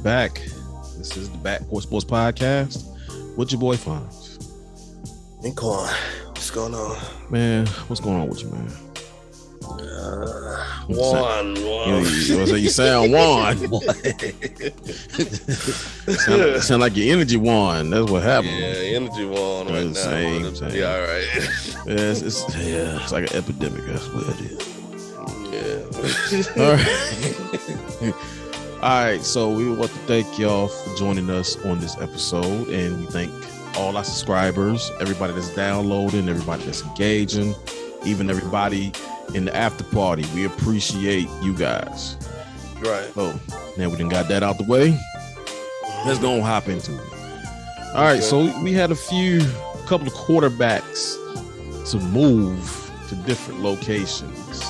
back. This is the Porch Sports Podcast with your boy Fonz and Quan. What's going on, man? What's going on with you, man? Juan. You sound Juan. sound like your energy Juan. That's what happened. Yeah, energy Juan right now. Same. Yeah, all right. It's like an epidemic. That's what it is. Yeah. All right. All right. So we want to thank y'all for joining us on this episode, and we thank all our subscribers, everybody that's downloading, everybody that's engaging, even everybody in the after party. We appreciate you guys. Right. So now we done got that out the way. Let's go and hop into it. All right. So we had a couple of quarterbacks to move to different locations.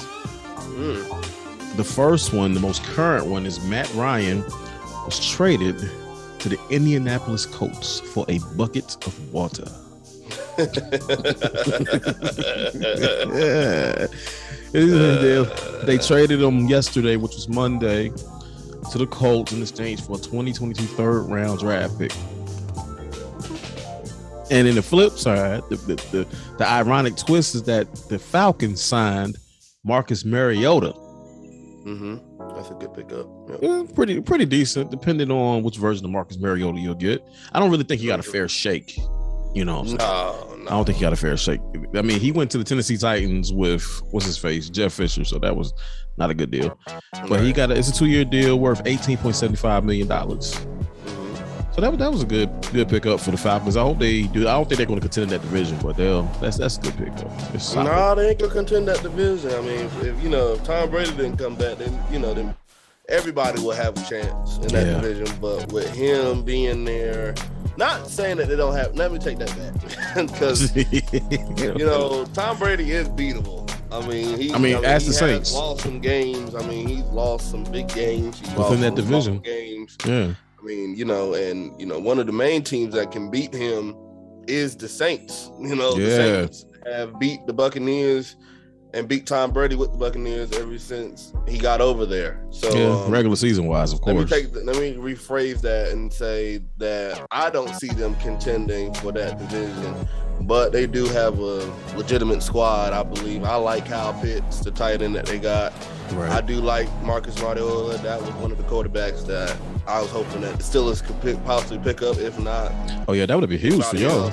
The first one, the most current one, is Matt Ryan was traded to the Indianapolis Colts for a bucket of water. Yeah. They traded him yesterday, which was Monday, to the Colts in exchange for a 2022 third-round draft pick. And in the flip side, the ironic twist is that the Falcons signed Marcus Mariota. Mm-hmm. That's a good pickup. Yep. Yeah, pretty decent, depending on which version of Marcus Mariota you'll get. I don't really think he got a fair shake. You know, no. I don't think he got a fair shake. I mean, he went to the Tennessee Titans with what's his face, Jeff Fisher, so that was not a good deal. But he got it's a 2-year deal worth $18.75 million. So that was a good pickup for the Falcons. I hope they do. I don't think they're going to contend that division, but that's a good pickup. No, they ain't going to contend that division. I mean, if Tom Brady didn't come back, then then everybody will have a chance in that division. But with him being there, not saying that they don't have. Let me take that back, because Tom Brady is beatable. I mean, he as the has Saints lost some games. I mean, he's lost some big games. He's within that division. Games. Yeah. I mean, one of the main teams that can beat him is the Saints. The Saints have beat the Buccaneers and beat Tom Brady with the Buccaneers ever since he got over there. So regular season wise, of course. Let me rephrase that and say that I don't see them contending for that division, but they do have a legitimate squad, I believe. I like Kyle Pitts, the tight end that they got. Right. I do like Marcus Mariota. That was one of the quarterbacks that I was hoping that the Steelers could possibly pick up. If not, that would have been huge for y'all.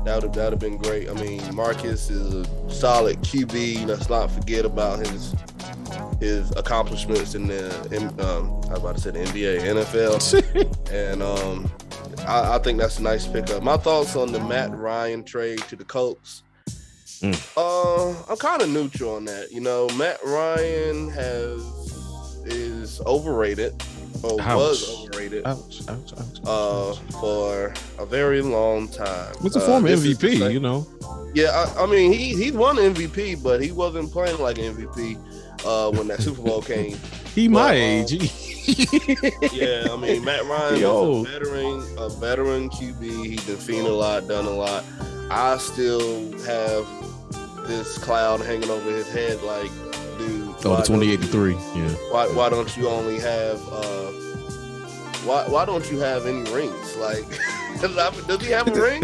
That would have been great. I mean, Marcus is a solid QB. Let's not forget about his accomplishments in the NBA, NFL, and I think that's a nice pickup. My thoughts on the Matt Ryan trade to the Colts. I'm kind of neutral on that. Matt Ryan is overrated. Was overrated for a very long time. What's a former MVP, Yeah, I mean, he won MVP, but he wasn't playing like an MVP when that Super Bowl came. My age. Yeah, I mean, Matt Ryan is a veteran QB. He's been seen a lot, done a lot. I still have this cloud hanging over his head, like, dude. The 28-3. Yeah. Why don't you only have why don't you have any rings? Like, does he have a ring?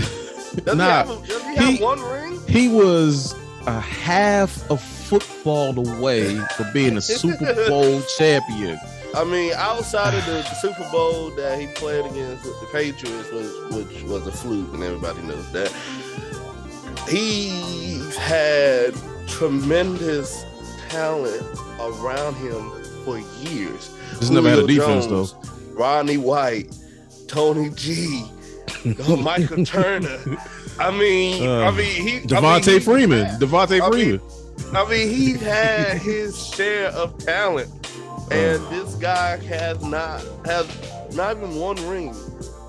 Does he have one ring? He was a half a football away from being a Super Bowl champion. I mean, outside of the Super Bowl that he played against with the Patriots, which was a fluke, and everybody knows that. He had tremendous talent around him for years. He's never had a defense, though. Rodney White, Tony G, Michael Turner. Devontae Freeman. I mean, he's had his share of talent, and this guy has not even one ring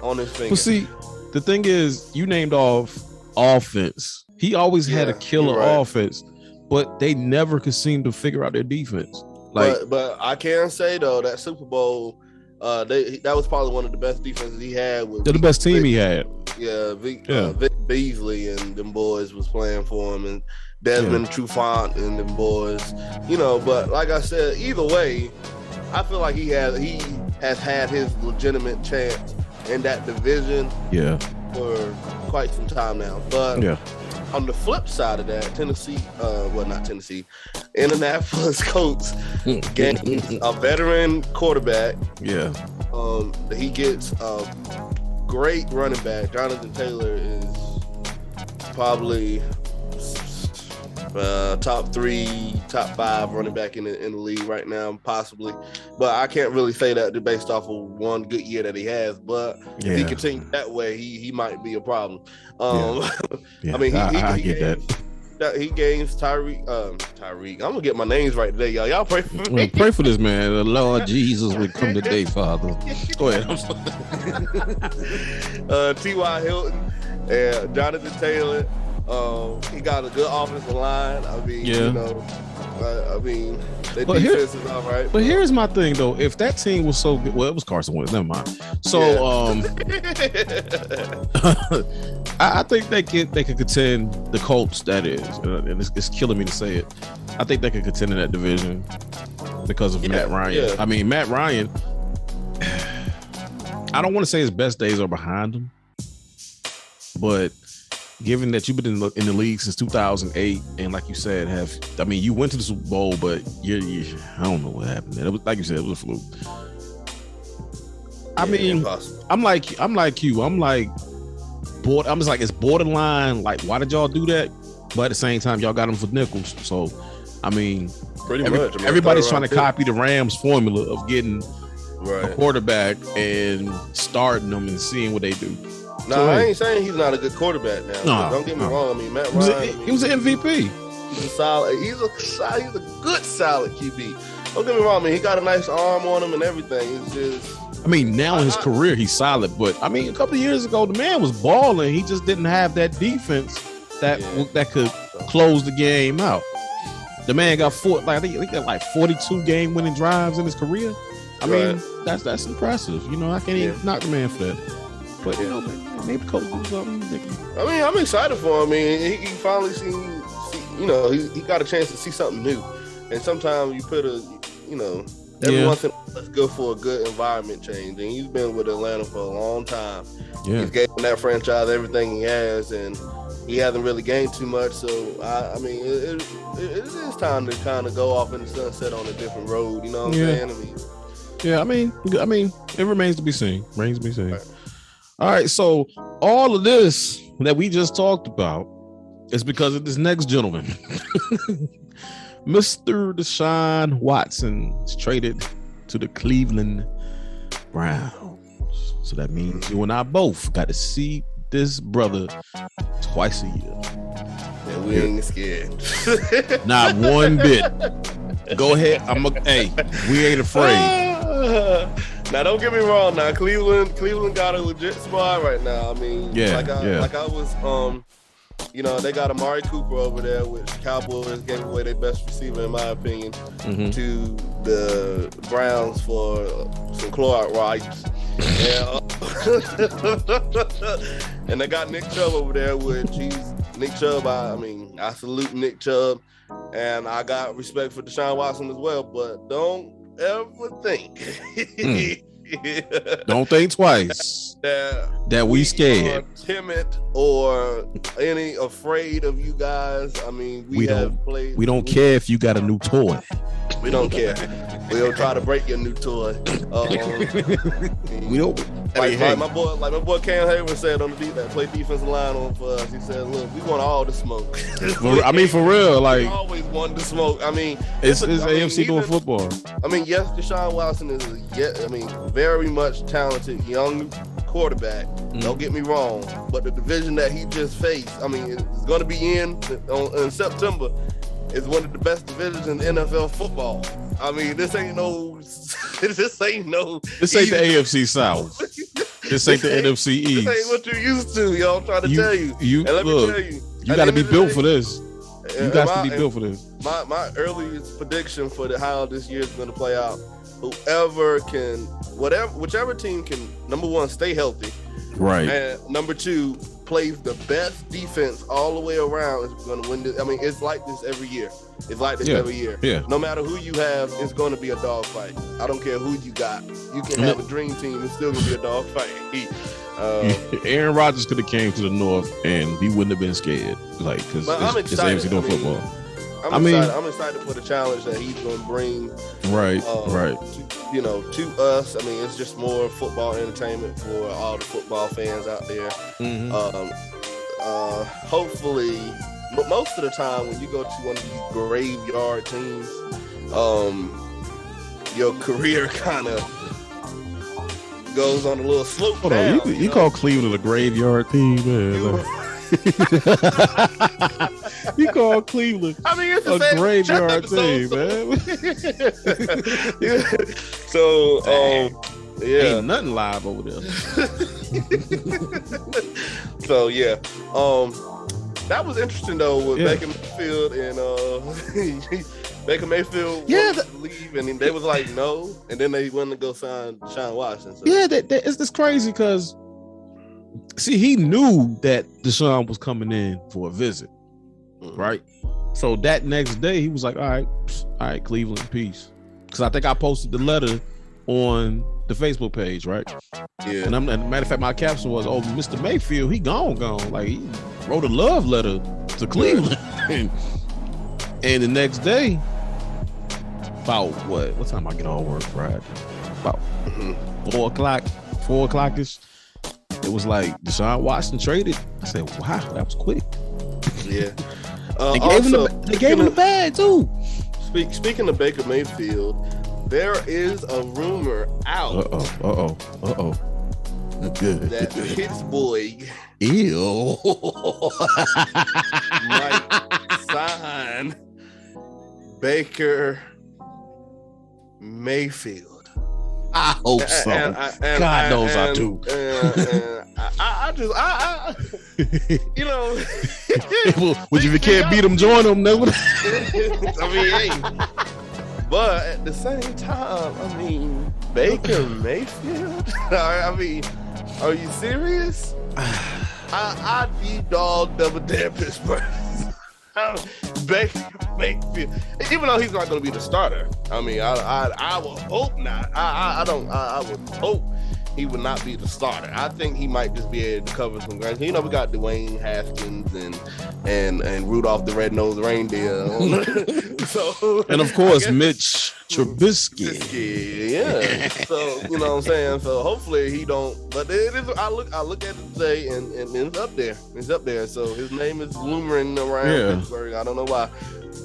on his finger. But see, the thing is, you named off offense. He always had a killer offense, but they never could seem to figure out their defense. But I can say though that Super Bowl, that was probably one of the best defenses he had. They're the best team he had. Yeah, Vic Beasley and them boys was playing for him, and Desmond Trufant and them boys. But like I said, either way, I feel like he has had his legitimate chance in that division for quite some time now. But on the flip side of that, Indianapolis Colts gains a veteran quarterback. Yeah. He gets a great running back. Jonathan Taylor is probably top 3, top 5 running back in the league right now, possibly. But I can't really say that based off of one good year that he has. But if he continues that way, he might be a problem. I mean, I get that. He gains Tyreek. I'm gonna get my names right today, y'all. Y'all pray for me. Pray for this man. The Lord Jesus will come today, Father. Go ahead. T.Y. Hilton and Jonathan Taylor. He got a good offensive line. I mean, you know, their defense is all right. But here's my thing, though. If that team was so good, well, it was Carson Wentz. Never mind. So, I think they could contend. The Colts, that is, and it's killing me to say it. I think they could contend in that division because of Matt Ryan. Yeah. I mean, Matt Ryan. I don't want to say his best days are behind him, but given that you've been in the league since 2008, and like you said, you went to the Super Bowl, but I don't know what happened. It was, like you said, it was a fluke. I'm like you. I'm just like, it's borderline. Like, why did y'all do that? But at the same time, y'all got him for nickels. So, I mean, pretty much. Everybody's trying to copy the Rams formula of getting a quarterback and starting them and seeing what they do. No, I ain't saying he's not a good quarterback now. No, don't get me wrong. I mean, Matt Ryan. He was an MVP. He's a solid. He's a good solid QB. Don't get me wrong. I mean, he got a nice arm on him and everything. It's just. I mean, now in his career, he's solid. But I mean, a couple of years ago, the man was balling. He just didn't have that defense that could close the game out. The man got I think he got like 42 game-winning drives in his career. I mean, that's impressive. You know, I can't even knock the man for that. But you know, maybe Coach do something. I mean, I'm excited for him. I mean, he finally seen he got a chance to see something new. And sometimes you put every once in a while, let's go for a good environment change. And he's been with Atlanta for a long time. Yeah. He's given that franchise everything he has, and he hasn't really gained too much. So I mean, it is time to kind of go off in the sunset on a different road. You know what I'm saying? I mean, it remains to be seen. All right, so all of this that we just talked about is because of this next gentleman. Mr. Deshaun Watson is traded to the Cleveland Browns. So that means you and I both got to see this brother twice a year. And we ain't scared. Not one bit. Go ahead. We ain't afraid. Now, don't get me wrong. Now, Cleveland got a legit squad right now. I mean, like I was, they got Amari Cooper over there, which Cowboys gave away their best receiver, in my opinion, to the Browns for some Clorox wipes. And they got Nick Chubb over there, which Nick Chubb. I salute Nick Chubb, and I got respect for Deshaun Watson as well. But don't ever think. Don't think twice that we scared, timid, or any afraid of you guys. I mean, we don't care if you got a new toy. We don't care. We'll try to break your new toy. We don't. Like my boy Cam Hayward said on the beat that play defensive line on for us. He said, "Look, we want all the smoke." I mean, for real, like we always want the smoke. I mean, it's AFC doing football. I mean, yes, Deshaun Watson is very much talented young quarterback. Don't get me wrong, but the division that he just faced, I mean, it's going to be in September. Is one of the best divisions in NFL football. I mean, this ain't the AFC South. This ain't the NFC East. This ain't what you're used to, y'all. I'm trying to tell you. Let me tell you. You got to be built for this. You got to be built for this. My earliest prediction for how this year is going to play out, whichever team can, number one, stay healthy. Right. And number two, plays the best defense all the way around is going to win this. I mean, it's like this every year. It's like this every year. Yeah. No matter who you have, it's going to be a dogfight. I don't care who you got. You can have a dream team. It's still going to be a dogfight. Aaron Rodgers could have came to the North and we wouldn't have been scared. Like, because it's AFC North football. I'm excited for the challenge that he's going to bring. Right. To us. I mean, it's just more football entertainment for all the football fans out there. Mm-hmm. Hopefully, but most of the time when you go to one of these graveyard teams, your career kind of goes on a little slope down. You call Cleveland a graveyard team, man. You call Cleveland it's a graveyard team, man. So, ain't nothing live over there. So yeah, that was interesting though with Baker Mayfield and Baker Mayfield wanted to leave, and they was like no, and then they went to go sign Deshaun Watson. So. Yeah, it's crazy because see, he knew that Deshaun was coming in for a visit, right? So that next day he was like, all right, Cleveland, peace. Because I think I posted the letter on the Facebook page, right? Yeah. And matter of fact, my caption was, "Oh, Mr. Mayfield, he gone." Like he wrote a love letter to Cleveland. and the next day, about what time I get off work Friday? About 4 o'clock-ish. It was like Deshaun Watson traded. I said, "Wow, that was quick." Yeah. They gave him the bag too. Speaking of Baker Mayfield, there is a rumor out. That Pittsburgh might sign Baker Mayfield. I hope so. God knows I do. Would you can't beat them, join them, never. Hey. But at the same time, Baker Mayfield. Are you serious? I dog double dare Pittsburgh. Baker Mayfield, even though he's not going to be the starter. I would hope not. I would hope he would not be the starter. I think he might just be able to cover some ground. We got Dwayne Haskins and Rudolph the Red-Nosed Reindeer. And of course, Mitch Trubisky. Yeah. So you know what I'm saying. So hopefully he don't. But it is. I look at it today, and it's up there. It's up there. So his name is looming around Pittsburgh. I don't know why,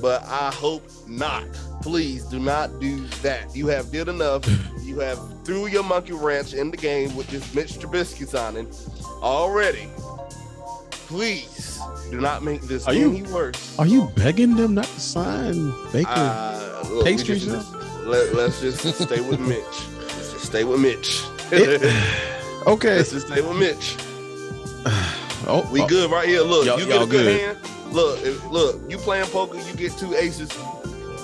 but I hope not. Please do not do that. You have did enough. You have threw your monkey wrench in the game with this Mitch Trubisky signing already. Please do not make this any worse. Are you begging them not to sign Baker Pastries? Let's just stay with Mitch. Let's just stay with Mitch. Okay. Let's just stay with Mitch. We good right here. Look, you get a good hand. Look, you playing poker, you get 2 aces.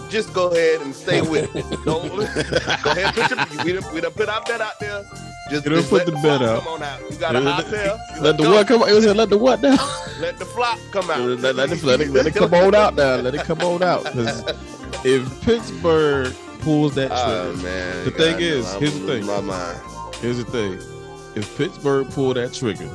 Just go ahead and stay with it. Don't go ahead and put we done put our bet out there. Just put the bet out. Come on out. You got a high pair. Let the what come out? It was let the what down? Let the flop come out. Let it come on out now. Let it come on out. Because if Pittsburgh pulls that trigger, man, the thing is, here's the thing. My mind. Here's the thing. If Pittsburgh pull that trigger,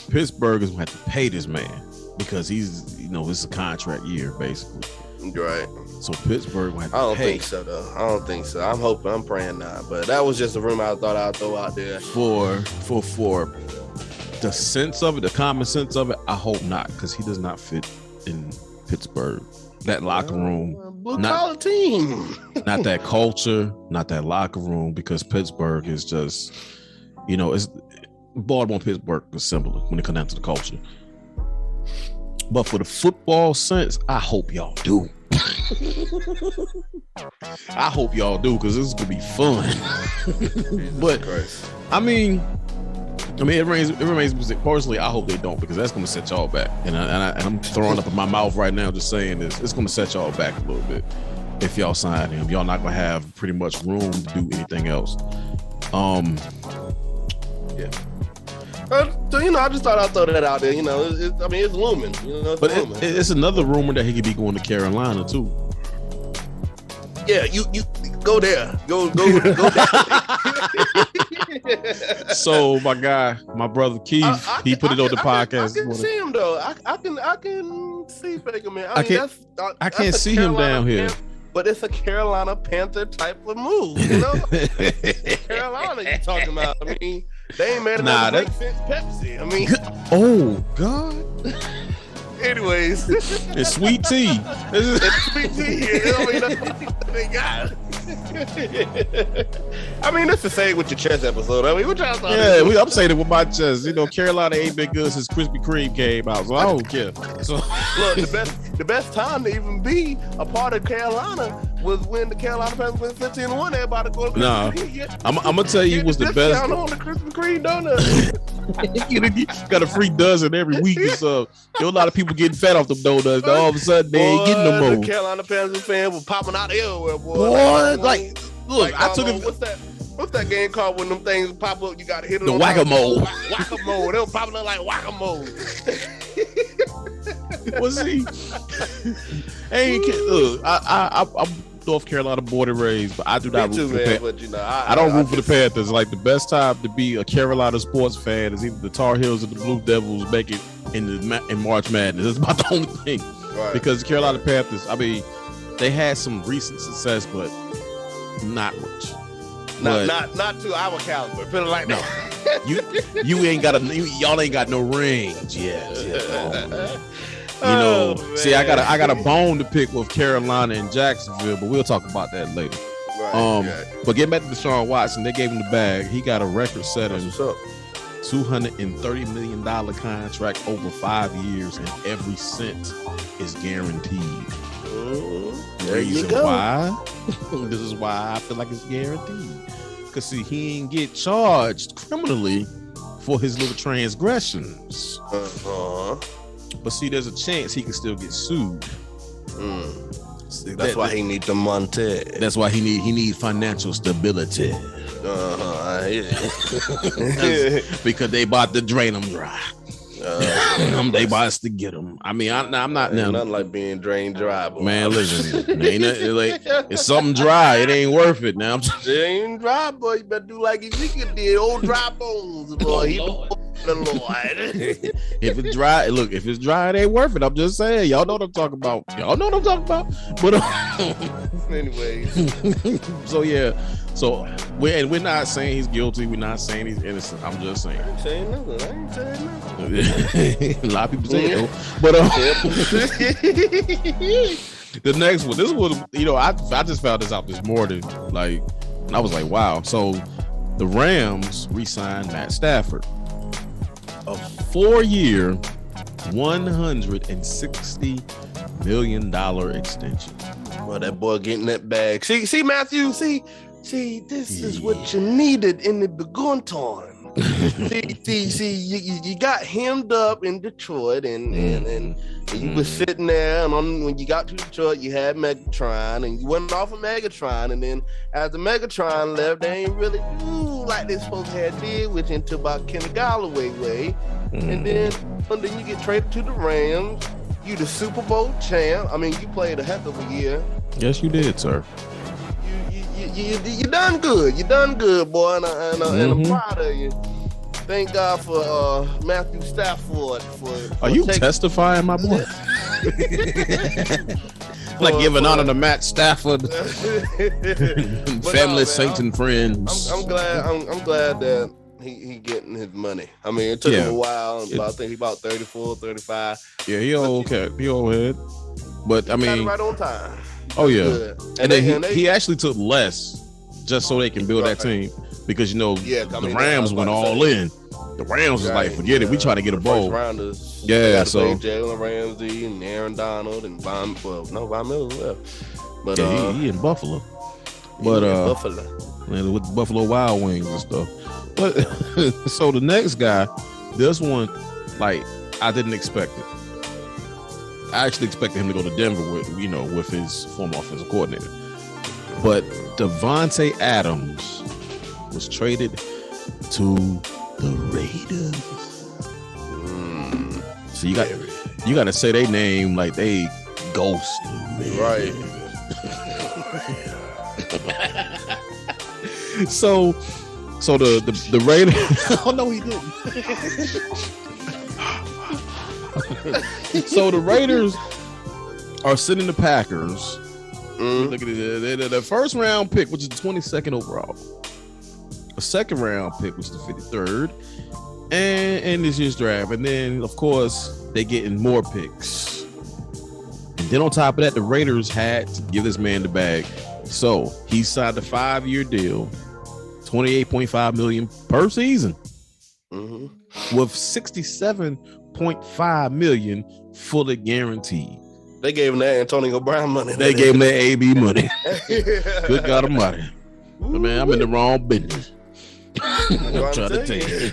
Pittsburgh is going to have to pay this man because he's, it's a contract year basically. Right. So Pittsburgh went. I don't think so though. I don't think so. I'm praying not. But that was just a rumor I thought I'd throw out there. For the sense of it, the common sense of it, I hope not, because he does not fit in Pittsburgh. That locker room, blue collar team. Not that culture, not that locker room, because Pittsburgh is just, it's Baltimore, Pittsburgh is similar when it comes down to the culture. But for the football sense, I hope y'all do. I hope y'all do, because this is gonna be fun. But it remains personally. I hope they don't, because that's gonna set y'all back. And I'm throwing up in my mouth right now, just saying this. It's gonna set y'all back a little bit if y'all sign him. Y'all not gonna have pretty much room to do anything else. Yeah. So, I just thought I'd throw that out there. It's looming. But it's another rumor that he could be going to Carolina too. Yeah, you go there. Go there. So my guy, my brother Keith, he put it on the podcast. I can see him though. I can see Baker, man. I can't see him down here. But it's a Carolina Panther type of move, Carolina, you talking about? I mean, they ain't made enough break since Pepsi. I mean, oh God. Anyways, it's sweet tea. It's sweet tea. They got. I mean, that's the same with your chess episode. I mean, what y'all thought? Yeah, I'm saying it with my chest. Carolina ain't been good since Krispy Kreme came out, so I don't care. So look, the best time to even be a part of Carolina was when the Carolina Panthers went 15-1. Everybody go to Krispy Kreme. I'm gonna tell you what's the best. On the Krispy Kreme donut. You got a free dozen every week or so. There a lot of people getting fat off them donuts. All of a sudden, they ain't getting no more. The Carolina Panthers fan was popping out everywhere, boy. Look, I took it. What's that game called when them things pop up? You got to hit them. The whack-a-mole. Whack-a-mole. They were popping up like whack-a-mole. Was he? Look, I'm North Carolina born and raised, but I do not root for the Panthers. I don't root for the Panthers. Like, the best time to be a Carolina sports fan is either the Tar Heels or the Blue Devils make it in March Madness. That's about the only thing. Right. Because the Carolina Panthers, I mean, they had some recent success, but not much. Not to our caliber. Put it like that. You ain't got y'all ain't got no rings yet. See, I got a bone to pick with Carolina and Jacksonville, but we'll talk about that later. Right. But getting back to Deshaun Watson, they gave him the bag. He got a record-setting $230 million contract over 5 years, and every cent is guaranteed. Reason why? This is why I feel like it's guaranteed. Because, see, he ain't get charged criminally for his little transgressions. But see, there's a chance he can still get sued. That's why he needs the money. That's why he need financial stability. Because they about to drain him dry. They about to get him. I mean, I'm not now. Nothing like being drained dry, boy. Man, listen, ain't nothing, like, it's something dry. It ain't worth it now. It ain't dry, boy. You better do like Ezekiel did. Old dry bones, boy. The Lord. If it's dry, look. If it's dry, it ain't worth it. I'm just saying. Y'all know what I'm talking about. But anyway, so yeah. So we're not saying he's guilty. We're not saying he's innocent. I'm just saying. I ain't saying nothing. A lot of people say it, but the next one. This was, I just found this out this morning. Like, I was like, wow. So the Rams re-signed Matt Stafford. A 4-year, $160 million extension. Well, that boy getting that bag. See, Matthew. See, this is what you needed in the beginning time. see, you got hemmed up in Detroit, and you was sitting there, and when you got to Detroit, you had Megatron, and you went off of Megatron, and then as the Megatron left, they ain't really do like they supposed to have did, which into about Kenny Galloway way, and then you get traded to the Rams. You the Super Bowl champ. I mean, you played a heck of a year. Yes, you did, sir. You done good. You done good, boy, and I'm proud of you. Thank God for Matthew Stafford. Are you testifying, my boy? Like giving honor to Matt Stafford, family, saints, and friends. I'm glad that he getting his money. I mean, it took him a while. I think he about 34, 35. Yeah, he okay. He old head. But I mean, right on time. Oh yeah, and then he actually took less just so they can build that team, because the Rams went all in. The Rams was like, forget it, we try to get a bowl. Rounders. Yeah, so Jalen Ramsey and Aaron Donald and Von Miller left. But he in Buffalo. But with the Buffalo Wild Wings and stuff. But so the next guy, this one, like, I didn't expect it. I actually expected him to go to Denver with his former offensive coordinator. But Devontae Adams was traded to the Raiders. So you got to say their name like they ghost. Right. So the Raiders. Oh no, he didn't. So the Raiders are sending the Packers. Look at it. The first round pick, which is the 22nd overall. The second round pick was the 53rd, and this year's draft. And then, of course, they getting more picks. And then on top of that, the Raiders had to give this man the bag. So he signed a 5-year deal, $28.5 million per season, with $67.5 million fully guaranteed. They gave him that Antonio Brown money. They gave him that AB money. Good God Almighty. But man, I'm in the wrong business. I'm trying to tell you.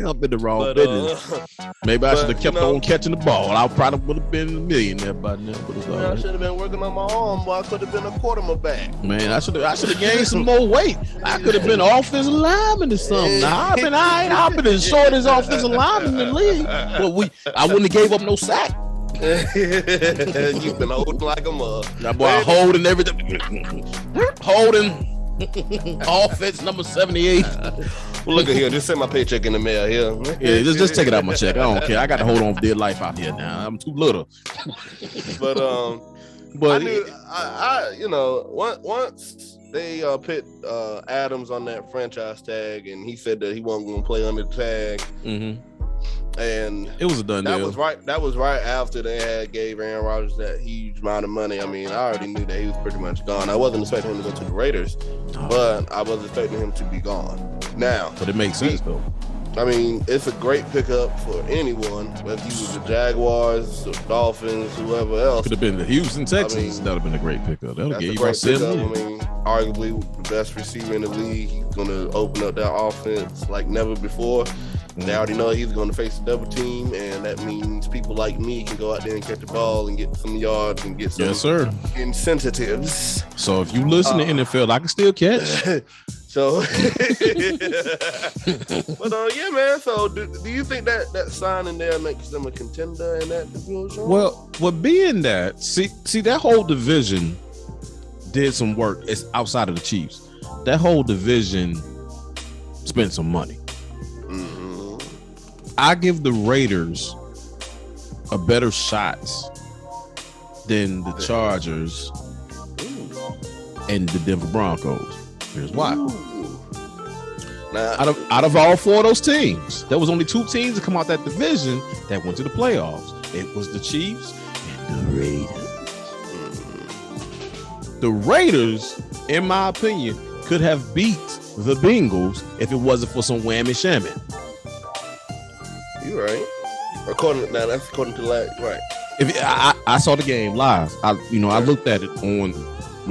I'm in the wrong business. Maybe I should have kept on catching the ball. I probably would have been a millionaire by now. But it's all right. I should have been working on my arm, boy. I could have been a quarterback. Man, I should have gained some more weight. I could have been an offensive lineman or something. Now, I've been as short as offensive lineman in the league. But I wouldn't have gave up no sack. You've been holding like a mug. That boy holding everything. Holding offense number 78. Well, look at here. Just send my paycheck in the mail here. Yeah, just take it out my check. I don't care. I got to hold on for dear life out here now. I'm too little. But once they put Adams on that franchise tag, and he said that he wasn't going to play under the tag. And it was a done deal. That was right after they had gave Aaron Rodgers that huge amount of money. I mean, I already knew that he was pretty much gone. I wasn't expecting him to go to the Raiders, but I was expecting him to be gone. Now, but it makes sense though. I mean, it's a great pickup for anyone, whether he was the Jaguars, the Dolphins, whoever else. Could have been the Houston Texans. That would have been a great pickup. That'll get you about $7 million. I mean, arguably the best receiver in the league. He's going to open up that offense like never before. They already know he's going to face a double team, and that means people like me can go out there and catch the ball and get some yards and get some incentives. So if you listen to NFL, I can still catch. So, but yeah, man. So do you think that signing there makes them a contender in that division? Well, being that, see that whole division did some work. It's outside of the Chiefs. That whole division spent some money. I give the Raiders a better shot than the Chargers and the Denver Broncos. Here's why. Now, out of all four of those teams, there was only two teams that come out that division that went to the playoffs. It was the Chiefs and the Raiders. The Raiders, in my opinion, could have beat the Bengals if it wasn't for some whammy shammy. You're right. That's according to right. If I saw the game live, I looked at it on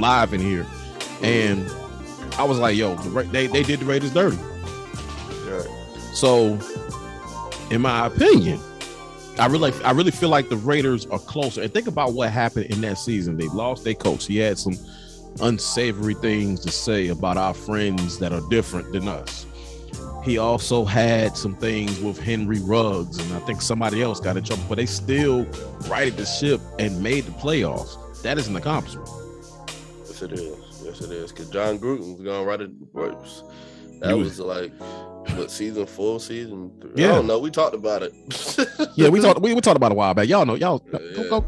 live in here, and I was like, "Yo, they did the Raiders dirty." Right. So, in my opinion, I really feel like the Raiders are closer. And think about what happened in that season. They lost their coach. He had some unsavory things to say about our friends that are different than us. He also had some things with Henry Ruggs, and I think somebody else got in trouble, but they still righted the ship and made the playoffs. That is an accomplishment. Yes, it is. Because John Gruden was going to write it worse. That was like, what, season 4, season 3? Yeah. I don't know. We talked about it. Yeah, we talked about it a while back. Y'all know. Go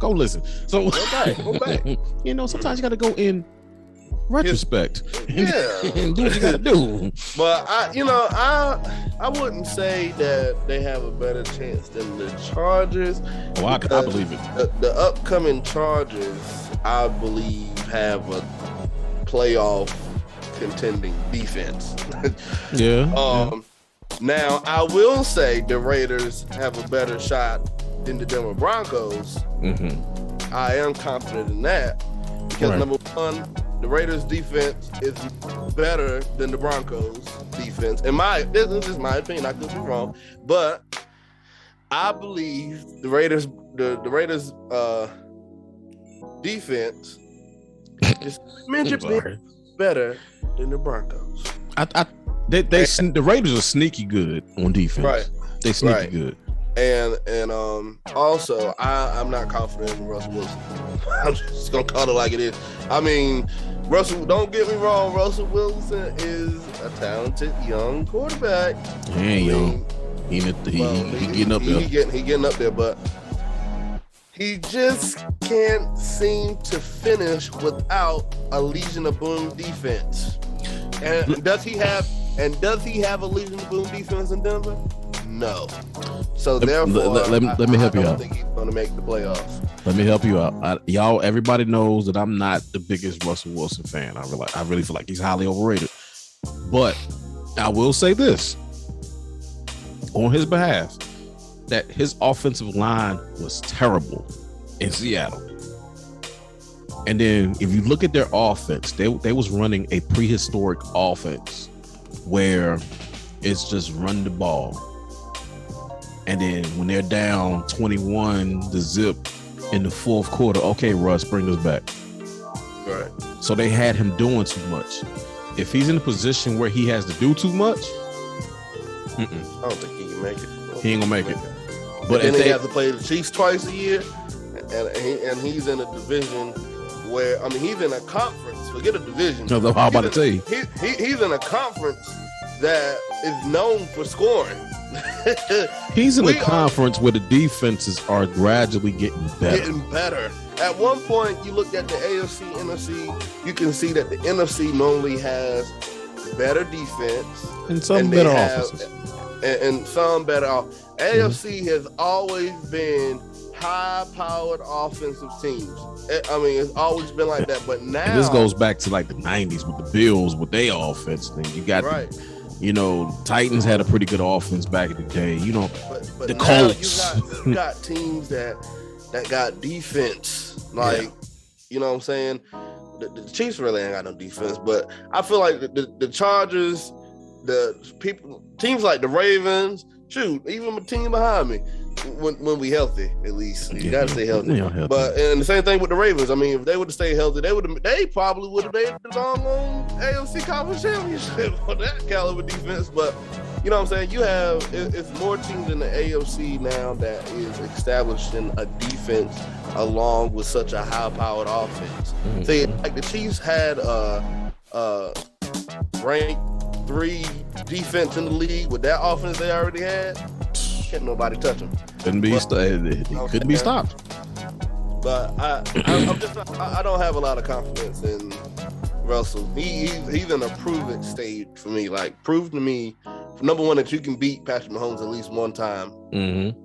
listen. So go back. Sometimes you got to go in retrospect. Yeah. And do what you got to do. But I wouldn't say that they have a better chance than the Chargers. Oh, I believe it. The upcoming Chargers, I believe, have a playoff contending defense. Yeah. Now I will say the Raiders have a better shot than the Denver Broncos. I am confident in that because number one, the Raiders defense is better than the Broncos defense. This is my opinion. I could be wrong, but I believe the Raiders defense is better than the Broncos. The Raiders are sneaky good on defense. Right. They sneaky good. Also, I'm not confident in Russell Wilson. I'm just gonna call it like it is. I mean, Russell, don't get me wrong, Russell Wilson is a talented young quarterback. He ain't young. He getting up there. He getting up there, but he just can't seem to finish without a Legion of Boom defense. And does he have a Legion of Boom defense in Denver? No. So therefore, let me help you out. I don't think he's going to make the playoffs. Let me help you out. Y'all, everybody knows that I'm not the biggest Russell Wilson fan. I really feel like he's highly overrated. But I will say this on his behalf, that his offensive line was terrible in Seattle. And then if you look at their offense, they was running a prehistoric offense where it's just run the ball. And then when they're down 21-0 in the fourth quarter, okay, Russ, bring us back. Right. So they had him doing too much. If he's in a position where he has to do too much, I don't think he can make it. He ain't gonna make it. But then they have to play the Chiefs twice a year, and he's in a division where, I mean, he's in a conference. Forget a division. No, I'm about to tell you. He's in a conference that is known for scoring. He's in a conference where the defenses are gradually getting better. At one point, you looked at the AFC, NFC, you can see that the NFC normally has better defense. And some better offenses. And some better off. AFC has always been high-powered offensive teams. I mean, it's always been like that. But now, and this goes back to like the 90s with the Bills with their offense. Then you got right. Titans had a pretty good offense back in the day. But the Colts. You got teams that got defense. Like, you know what I'm saying? The Chiefs really ain't got no defense. But I feel like the Chargers, teams like the Ravens, even the team behind me, when we healthy, at least. You gotta stay healthy. But and the same thing with the Ravens. I mean, if they would have stayed healthy, they probably would have made the doggone AFC Conference Championship for that caliber defense. But you know what I'm saying? It's more teams in the AFC now that is established in a defense along with such a high-powered offense. Mm-hmm. See, like the Chiefs had ranked 3 defense in the league with that offense they already had. Can't nobody touch them. Couldn't be stopped. But I don't have a lot of confidence in Russell. He's in a prove it stage for me. Like, prove to me, number one, that you can beat Patrick Mahomes at least one time. Mm-hmm.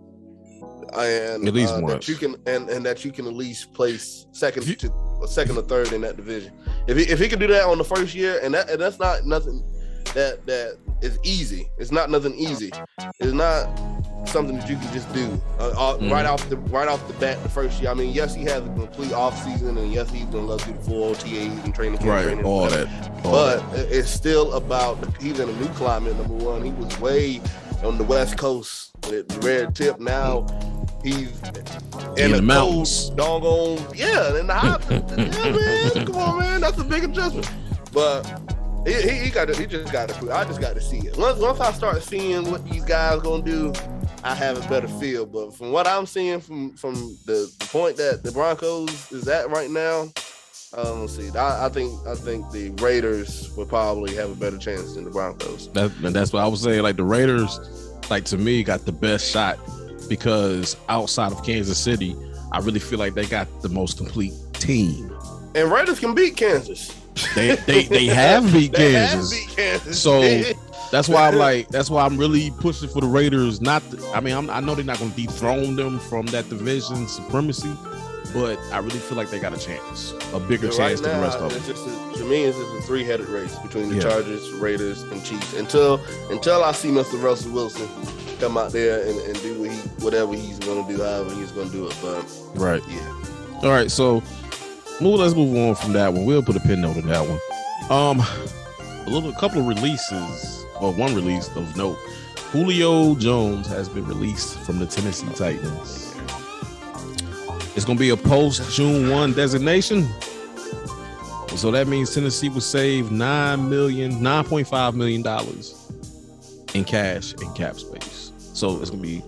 And at least once. That you can and that you can at least place second or third in that division. If he can do that on the first year, and that's not nothing that is easy. It's not nothing easy. It's not something that you can just do right off the bat the first year. I mean, yes, he has a complete off season, and yes, he's gonna do the full OTAs and training camp, all that. But it's still about he's in a new climate. Number one, he was way on the West Coast with the red tip. Now he's in the mountains. Doggone, in the hot. Man, come on, man, that's a big adjustment. But he just got to. I just got to see it. Once I start seeing what these guys gonna do, I have a better feel. But from what I'm seeing from the point that the Broncos is at right now, let's see. I think the Raiders will probably have a better chance than the Broncos. That's what I was saying. Like the Raiders, like to me, got the best shot because outside of Kansas City, I really feel like they got the most complete team. And Raiders can beat Kansas. They have beat Kansas. So that's why I'm really pushing for the Raiders. I know they're not going to dethrone them from that division supremacy, but I really feel like they got a chance, a bigger chance than the rest of them. To me, it's just a 3-headed race between the Chargers, Raiders, and Chiefs. Until I see Mr. Russell Wilson come out there and do whatever he's going to do, however he's going to do it. But right, all right. So let's move on from that one. We'll put a pin note in that one. A couple of releases, or one release of note. Julio Jones has been released from the Tennessee Titans. It's going to be a post-June 1 designation. So that means Tennessee will save $9.5 million in cash and cap space. So it's going to be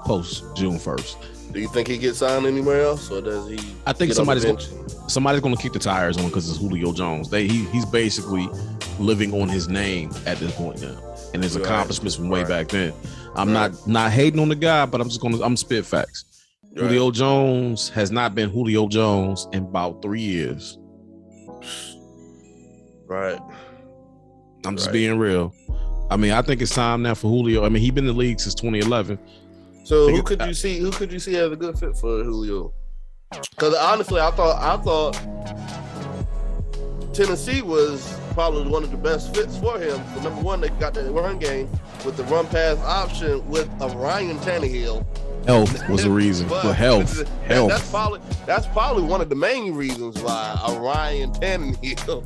post June 1st. Do you think he gets signed anywhere else, or does he? I think somebody's going to kick the tires on because it's Julio Jones. He's basically living on his name at this point now, and his accomplishments from way back then. I'm not hating on the guy, but I'm spit facts. Right. Julio Jones has not been Julio Jones in about 3 years. Right. I'm just being real. I mean, I think it's time now for Julio. I mean, he's been in the league since 2011. So who could you see as a good fit for Julio? Because honestly, I thought Tennessee was probably one of the best fits for him. So number one, they got that run game with the run pass option with a Ryan Tannehill. Health was the reason. For health. That's probably one of the main reasons why a Ryan Tannehill.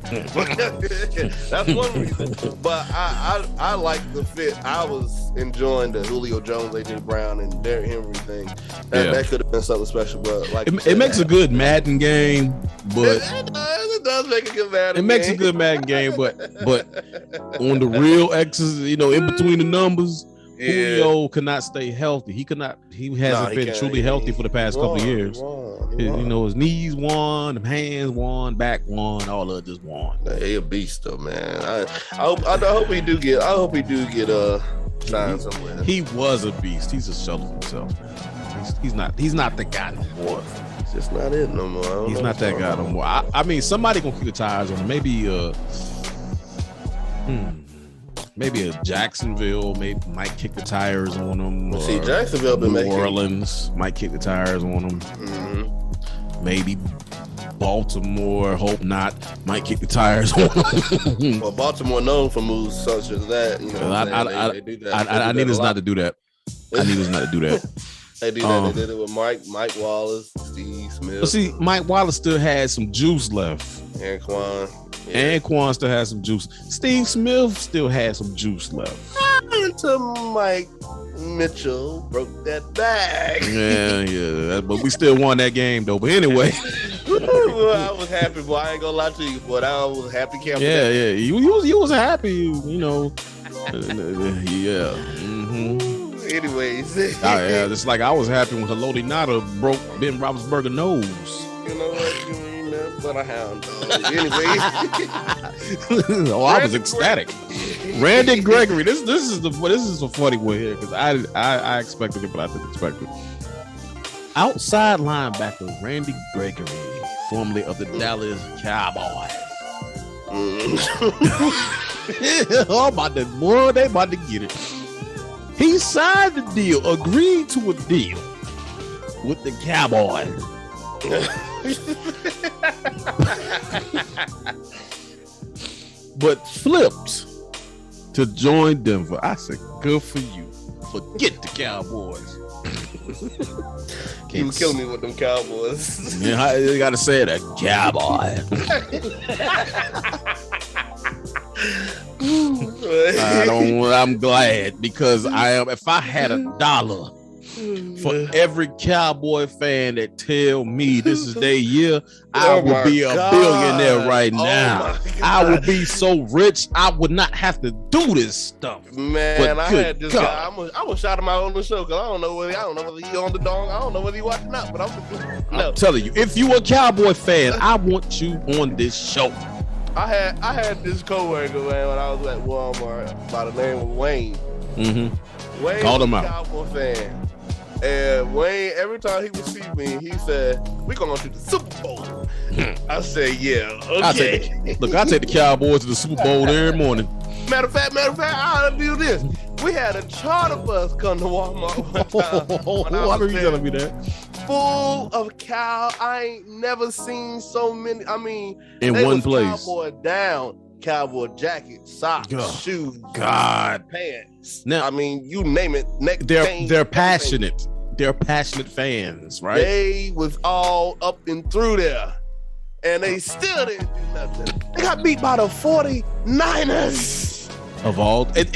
That's one reason. But I like the fit. I was enjoying the Julio Jones, AJ Brown, and Derrick Henry thing. That could have been something special. But like it makes a good Madden game, but it does make a good Madden game. It makes a good Madden game, but on the real X's, in between the numbers. Julio cannot stay healthy. He hasn't been truly healthy for the past couple of years. His knees won, hands won, back won, all of it just won. He a beast though, man. I hope he do get signed somewhere. He was a beast. He's a shell of himself, man. He's not the guy no more. It's just not it no more. He's not that guy no more. I mean, somebody gonna keep the tires on him. Maybe a Jacksonville might kick the tires on them. See, Jacksonville been New Orleans might kick the tires on them. Mm-hmm. Maybe Baltimore, hope not, might kick the tires on them. Well, Baltimore known for moves such as that. They do that. I need us not to do that. I need us not to do that. They do that. They did it with Mike Wallace, Steve Smith. But see, Mike Wallace still had some juice left. And Quan. Yeah. And Quan still has some juice. Steve Smith still had some juice left. Until Mike Mitchell broke that bag. Yeah. But we still won that game, though. But anyway. Well, I was happy, boy. I ain't gonna lie to you, but I was happy. Yeah. You was happy, Yeah. Mm-hmm. Anyways. It's like I was happy when Haloti Nada broke Ben Roethlisberger's nose. You know what? You ain't nothing but a hound dog. Anyway. I was ecstatic. Randy Gregory. This is a funny one here because I expected it, but I didn't expect it. Outside linebacker Randy Gregory, formerly of the Dallas Cowboys. They about to get it. He signed the deal, agreed to a deal with the Cowboys. But flipped to join Denver. I said, good for you. Forget the Cowboys. You killing me with them Cowboys. Yeah, you gotta say that Cowboy. I'm glad because if I had $1 for every Cowboy fan that tell me this is their year, I would be a billionaire right now. I would be so rich, I would not have to do this stuff. Man, I had this guy. I'm gonna shout him out on the show because I don't know whether he on the dong. I don't know whether he watching out, but I'm telling you, if you a Cowboy fan, I want you on this show. I had this coworker, man, when I was at Walmart by the name of Wayne. Mm-hmm. Wayne called him was a out. Cowboy fan. And Wayne, every time he would see me, he said, "We're going to the Super Bowl." I said, "Yeah, okay." I take the Cowboys to the Super Bowl every morning. Matter of fact, I'll do this. We had a charter bus come to Walmart one time. I remember you telling me that. Full of cow. I ain't never seen so many. I mean, in one place. Cowboy down, cowboy jacket, socks, shoes, pants. Now, I mean, you name it. They're passionate. They're passionate fans, right? They was all up and through there, and they still didn't do nothing. They got beat by the 49ers. Of all, and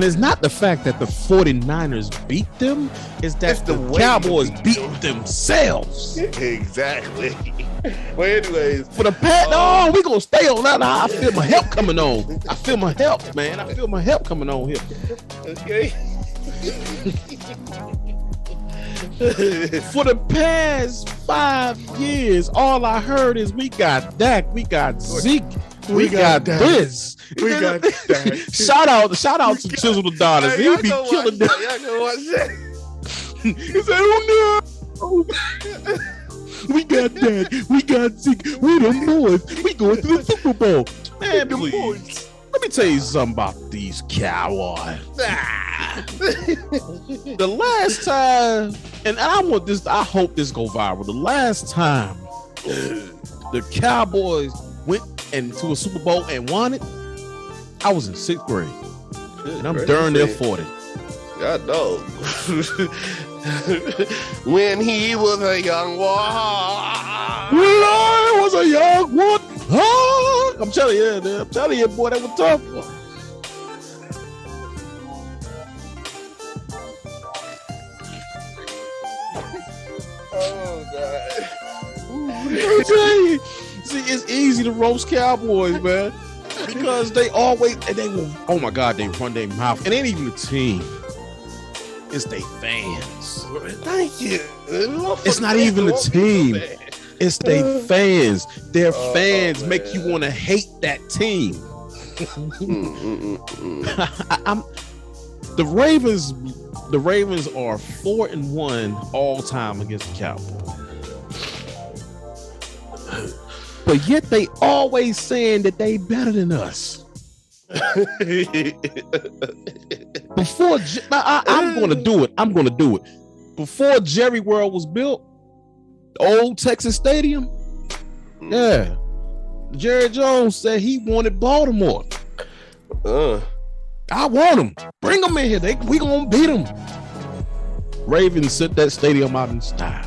it's not the fact that the 49ers beat them, it's that the Cowboys beat themselves. Exactly. Well, anyways, for the we gonna stay on that. I feel my help coming on. I feel my help, man. I feel my help coming on here. Okay. For the past 5 years, all I heard is we got Dak, we got Zeke, we got this. We got Dak. Shout out to Chisel the Daughters. He be killing them. Y'all go watch that. He said, "Oh no, we got Dak, we got Zeke, we them boys. We going to the Super Bowl, man. Please, let me tell you something about these Cowboys. The last time, and I hope this go viral. The last time the Cowboys went into a Super Bowl and won it, I was in 6th grade, and I'm darn near 40. God dog. When he was a young boy. When I was a young one. Oh, I'm telling you, boy, that was tough. Oh God. I'm telling you. See, it's easy to roast Cowboys, man, because they always, and they will, oh my God, they run their mouth, and it ain't even the team. It's they fans. Thank you. It's not even the team. It's they fans. Their fans make you want to hate that team. The Ravens are 4-1 all time against the Cowboys. But yet they always saying that they better than us. Before I'm going to do it. Before Jerry World was built, the old Texas Stadium. Yeah, Jerry Jones said he wanted Baltimore. I want them. Bring them in here. We gonna beat them. Ravens set that stadium out in style.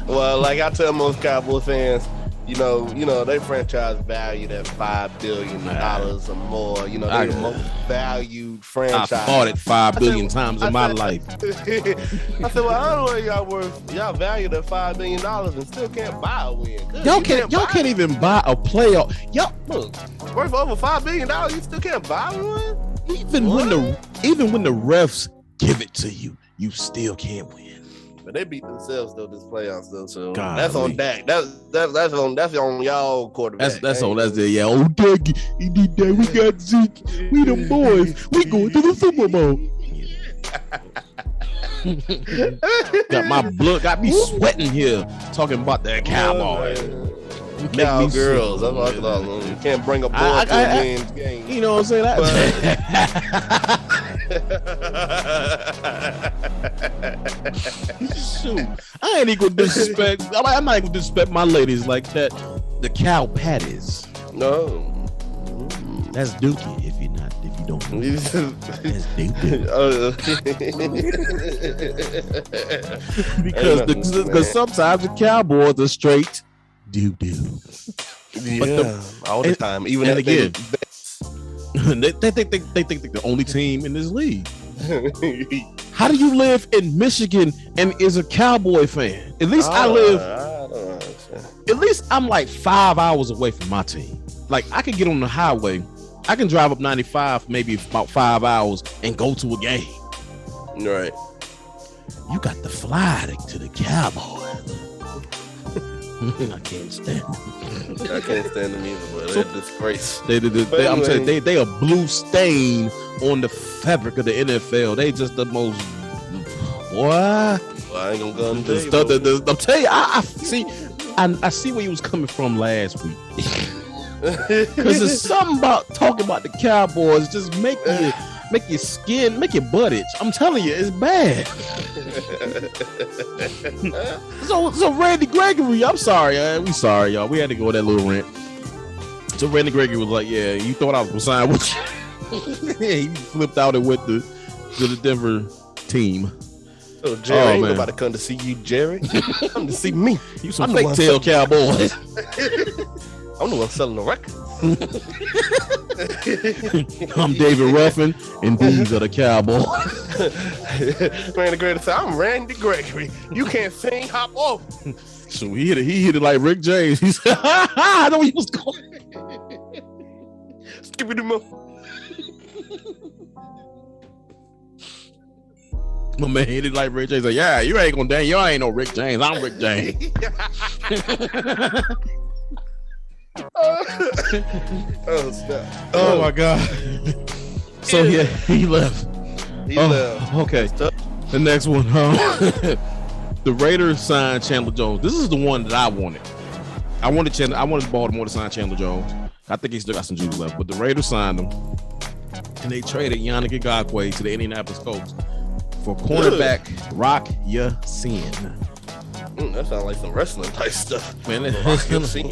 Well, like I tell most Cowboy fans, you know, they franchise valued at $5 billion or more. You know, they're the most valued franchise. I fought it 5 billion times in my life. I said, well, I don't know what y'all worth. Y'all valued at $5 billion and still can't buy a win. Y'all can't even buy a playoff. Y'all look, worth over $5 billion, you still can't buy one. Even when the refs give it to you, you still can't win. But they beat themselves though this playoffs though, so God, that's on Dak. That's on y'all quarterback. That's it. Yeah, oh Dak, he did that. We got Zeke. We them boys. We going to the Super Bowl. Got me sweating here talking about that Cowboys. Cowgirls. That's what I thought. You can't bring a boy to a man's game. You know what I'm saying? Shoot, I ain't even gonna disrespect. I'm not even gonna disrespect my ladies like that. The cow patties. No, that's dookie. If you don't know. That's dookie. because sometimes the Cowboys are straight doo-doo. Yeah, all the time. Even and again, they think they're the only team in this league. How do you live in Michigan and is a Cowboy fan? At least I don't understand. At least I'm like 5 hours away from my team. Like I can get on the highway. I can drive up 95, maybe about 5 hours and go to a game. Right. You got to fly to the Cowboys. I can't stand them. I can't stand them either, but they're a disgrace. I'm telling you, they a blue stain on the fabric of the NFL. They just the most. Boy, well, I ain't gonna go and tell you. I'm telling you, I see where you was coming from last week. Because there's something about talking about the Cowboys just make your skin, make your butt itch. I'm telling you, it's bad. So Randy Gregory, I'm sorry, we sorry, y'all. We had to go with that little rant. So Randy Gregory was like, "Yeah, you thought I was gonna sign with you." He flipped out and went to the Denver team. So Jerry ain't nobody come to see you, Jerry. Come to see me. You some fake tail Cowboys. I'm the one selling the records. I'm David Ruffin, and these are the Cowboys. Randy Gregory said, "I'm Randy Gregory. You can't sing, hop off." So he hit it like Rick James. He said, I know where he was going. Skip it. My man hit it like Rick James. Like, yeah, you ain't gonna dance. You ain't no Rick James. I'm Rick James. Oh my God. So yeah, he left. He left. Okay. The next one. The Raiders signed Chandler Jones. This is the one that I wanted. I wanted Baltimore to sign Chandler Jones. I think he still got some juice left, but the Raiders signed him, and they traded Yannick Ngakoue to the Indianapolis Colts for cornerback Rock Ya-Sin. That sounds like some wrestling type stuff. Man, Rock Ya-Sin.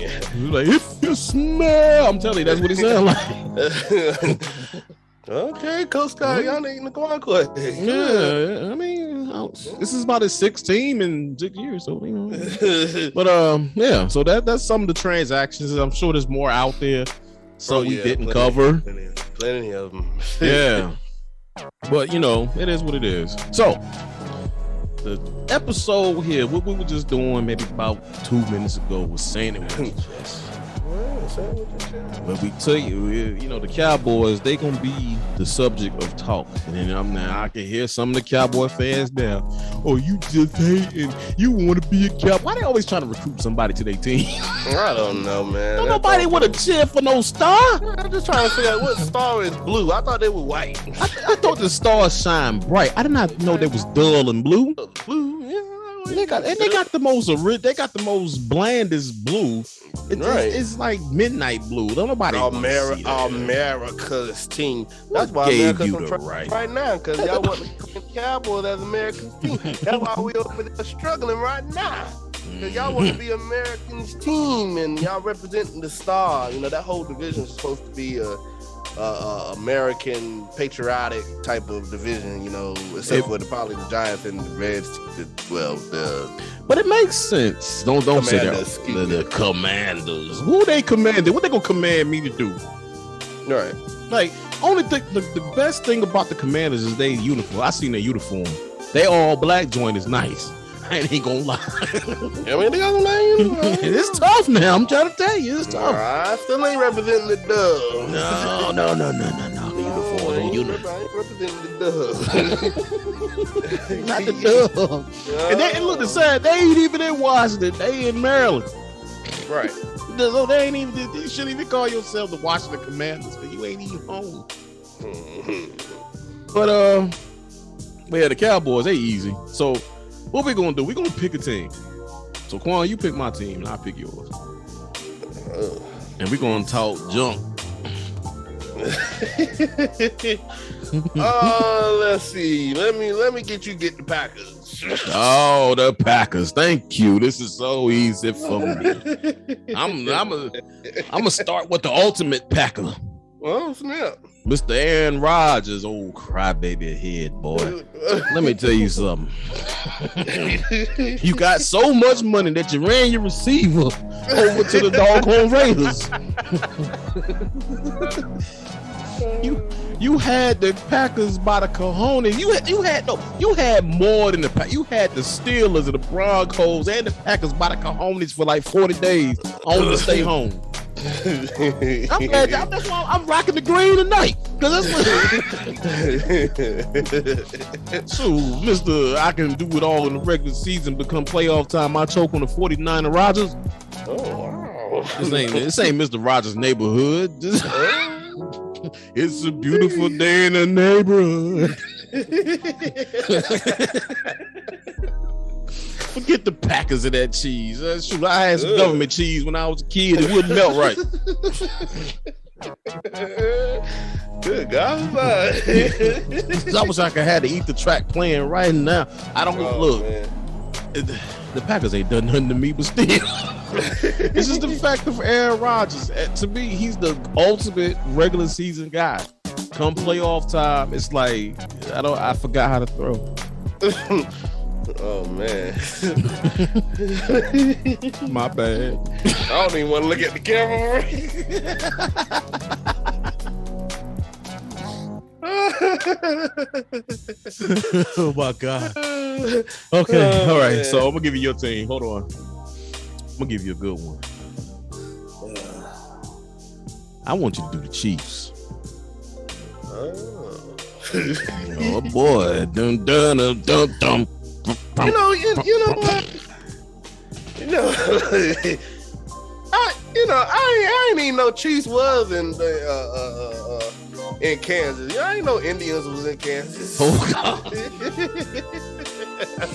Like, if you smell, I'm telling you, that's what he sounds like. Okay, Coach Scott, y'all ain't Ngakoue. Yeah, I mean, this is about his 6th team in 6 years, so you know. But yeah, so that's some of the transactions. I'm sure there's more out there, so we didn't cover. Plenty of them. Yeah, but you know, it is what it is. So the episode here, what we were just doing maybe about 2 minutes ago, was saying it was just. But we tell you, you know, the Cowboys, they gonna be the subject of talk. And then I can hear some of the Cowboy fans now. Oh, you just hating. You want to be a Cowboy. Why they always trying to recruit somebody to their team? I don't know, man. Don't nobody want to cheer for no star. I'm just trying to figure out what star is blue. I thought they were white. I thought the stars shine bright. I did not know they was dull and blue. Blue, yeah. They got the most blandest blue. It's like midnight blue. Don't nobody America's team. That's why America's right now, because y'all want the Cowboys as America's team. That's why we over there struggling right now. Because y'all want to be Americans' team and y'all representing the star. You know, that whole division is supposed to be a American patriotic type of division, you know, except for probably the Giants and the Reds. But it makes sense. Don't say that. The Commanders. Who they commanded? What they gonna command me to do? Right. Like, only thing, the best thing about the Commanders is their uniform. I seen their uniform. They all black joint is nice. I ain't gonna lie. I mean, they got some nice uniform. It's tough now. I'm trying to tell you, it's tough. I still ain't representing the Dubs. No. The uniform. I ain't representing the Dubs. Not the Dubs. And look, the sad, they ain't even in Washington. They in Maryland. Right. So they ain't even. You shouldn't even call yourself the Washington Commanders, because you ain't even home. But yeah, the Cowboys, they easy. So what we gonna do? We gonna pick a team. So Quan, you pick my team, and I'll pick yours. And we gonna talk junk. Let's see. Let me get the Packers. Oh, the Packers. Thank you. This is so easy for me. I'm gonna start with the ultimate Packer. Oh, snap. Mr. Aaron Rodgers, old crybaby head boy. Let me tell you something. You got so much money that you ran your receiver over to the doggone Raiders. You had the Packers by the cojones. You had more than the Packers. You had the Steelers and the Broncos and the Packers by the cojones for like 40 days only to stay home. I'm glad that's why I'm rocking the green tonight. Cause that's what so, Mr. I can do it all in the regular season, become playoff time. I choke on the 49er Rodgers. Oh wow. This ain't Mr. Rogers' neighborhood. It's a beautiful day in the neighborhood. Forget the Packers of that cheese. Shoot, I had some government cheese when I was a kid. It wouldn't melt right. Good God. I wish I could have to eat the track playing right now. I don't look. The Packers ain't done nothing to me, but still. It's just the fact of Aaron Rodgers. To me, he's the ultimate regular season guy. Come playoff time, it's like I forgot how to throw. Oh man. My bad. I don't even want to look at the camera. Oh my God. Okay, all right. Man. So I'm gonna give you your team. Hold on. I'm gonna give you a good one. I want you to do the Chiefs. Oh. Oh boy, dum dum dum dum dum. You know what? I ain't even know Chiefs was in Kansas. I ain't know Indians was in Kansas. Oh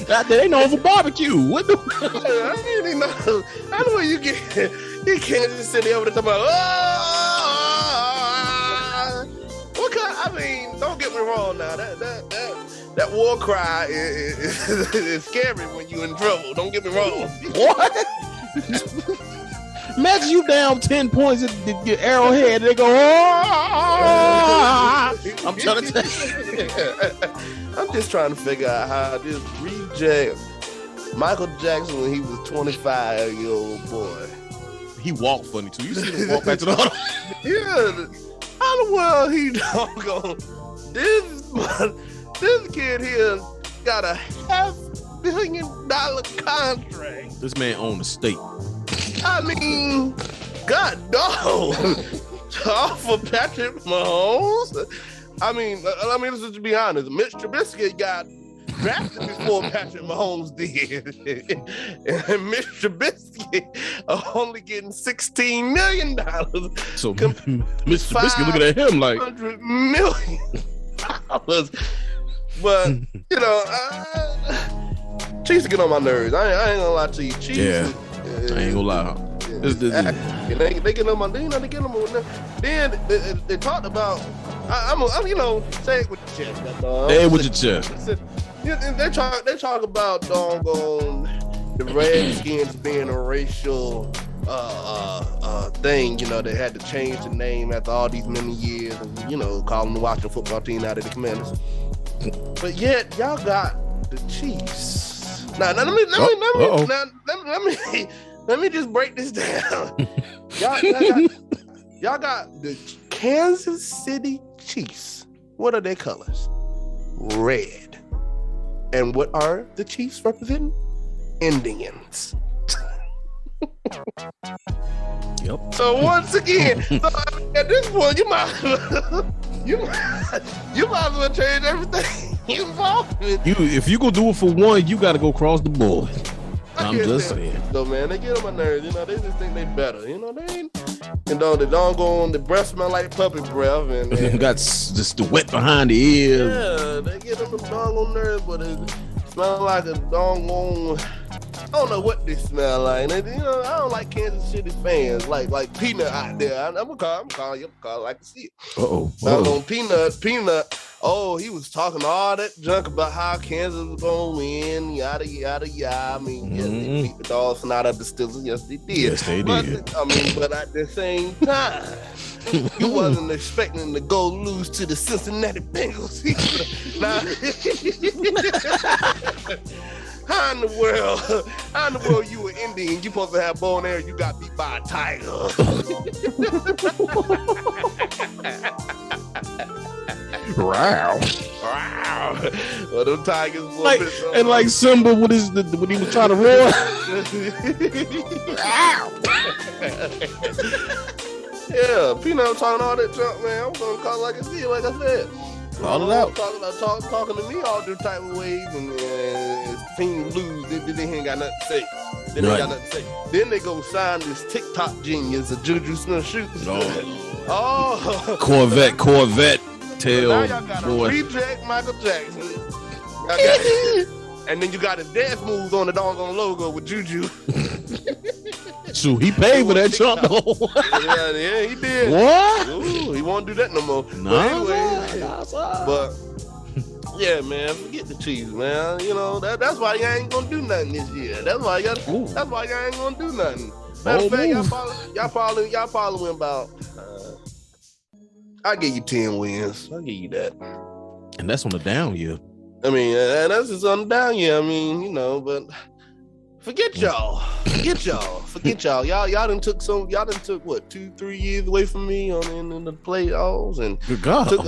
God. They know for barbecue. What the? I didn't even know. I know where you get Kansas City over there talking about. What kind? I mean, don't get me wrong. Now that war cry is scary when you're in trouble. Don't get me wrong. What? Imagine you down 10 points at your Arrowhead. They go. Oh! I'm trying to tell you. I'm just trying to figure out how this reject Michael Jackson when he was 25-year-old boy. He walked funny too. You see him walk back to the auto. Yeah. How the world he doggone this kid here got a $500 million contract. This man owned a state. I mean, God dog. For Patrick Mahomes. I mean, let's just be honest. Mitch Trubisky got drafted before Patrick Mahomes did. And Mitch Trubisky only getting $16 million. So Mitch Trubisky looking at him like $100 million. But, Chiefs get on my nerves. I ain't gonna lie to you. Chiefs. Yeah. I ain't gonna lie. They get on my, they get on my. Then they talked about. I'm say it with your chest. Say it with your chest. They talk about doggone the Redskins being a racial thing. They had to change the name after all these many years, and calling the Washington football team out of the Commanders. But yet y'all got the Chiefs. Now let me just break this down. Y'all got the Kansas City Chiefs. What are their colors? Red. And what are the Chiefs representing? Indians. Yep. So once again, at this point, you might as well change everything you involved in. If you gonna do it for one, you got to go across the board. I'm just saying. Though, man, they get on my nerves. They just think they better. They ain't. They don't go on. The breath smell like puppy breath, and got just the wet behind the ears. Yeah, they get on the doggone nerves, but it smells like a doggone. I don't know what they smell like. And, I don't like Kansas City fans like Peanut out there. I'm calling you like to see it. On Peanut. Oh, he was talking all that junk about how Kansas was going to win, yada, yada, yada. I mean, yes, they beat the Dolphins out of the Steelers. Yes, they did. Yes, they did. But at the same time, you wasn't expecting to go lose to the Cincinnati Bengals. How in the world you an Indian? You supposed to have bow and arrow. You got beat by a tiger. Wow. Well, them tigers. Like Simba when he was trying to roar. Yeah, Peanut talking all that junk, man. I'm gonna call like I see, like I said. All it out. Talking to me all different type of ways, and team lose. They ain't got nothing to say. Then they go sign this TikTok genius, a Juju Smith-Schuster. Oh, Corvette. Tail. Now y'all got a reject Michael Jackson. And then you got his dance moves on the doggone logo with Juju. Shoot, he paid for that jump though. yeah, he did. What? Ooh, he won't do that no more. No. But yeah, man, forget the Chiefs, man. That's why y'all ain't gonna do nothing this year. That's why y'all ain't gonna do nothing. Matter of fact, y'all following about. I'll give you 10 wins. I'll give you that. And that's on the down year. I mean, and that's just on the down year. I mean, but forget y'all. Y'all done took what, 2-3 years away from me in the playoffs, and good God, got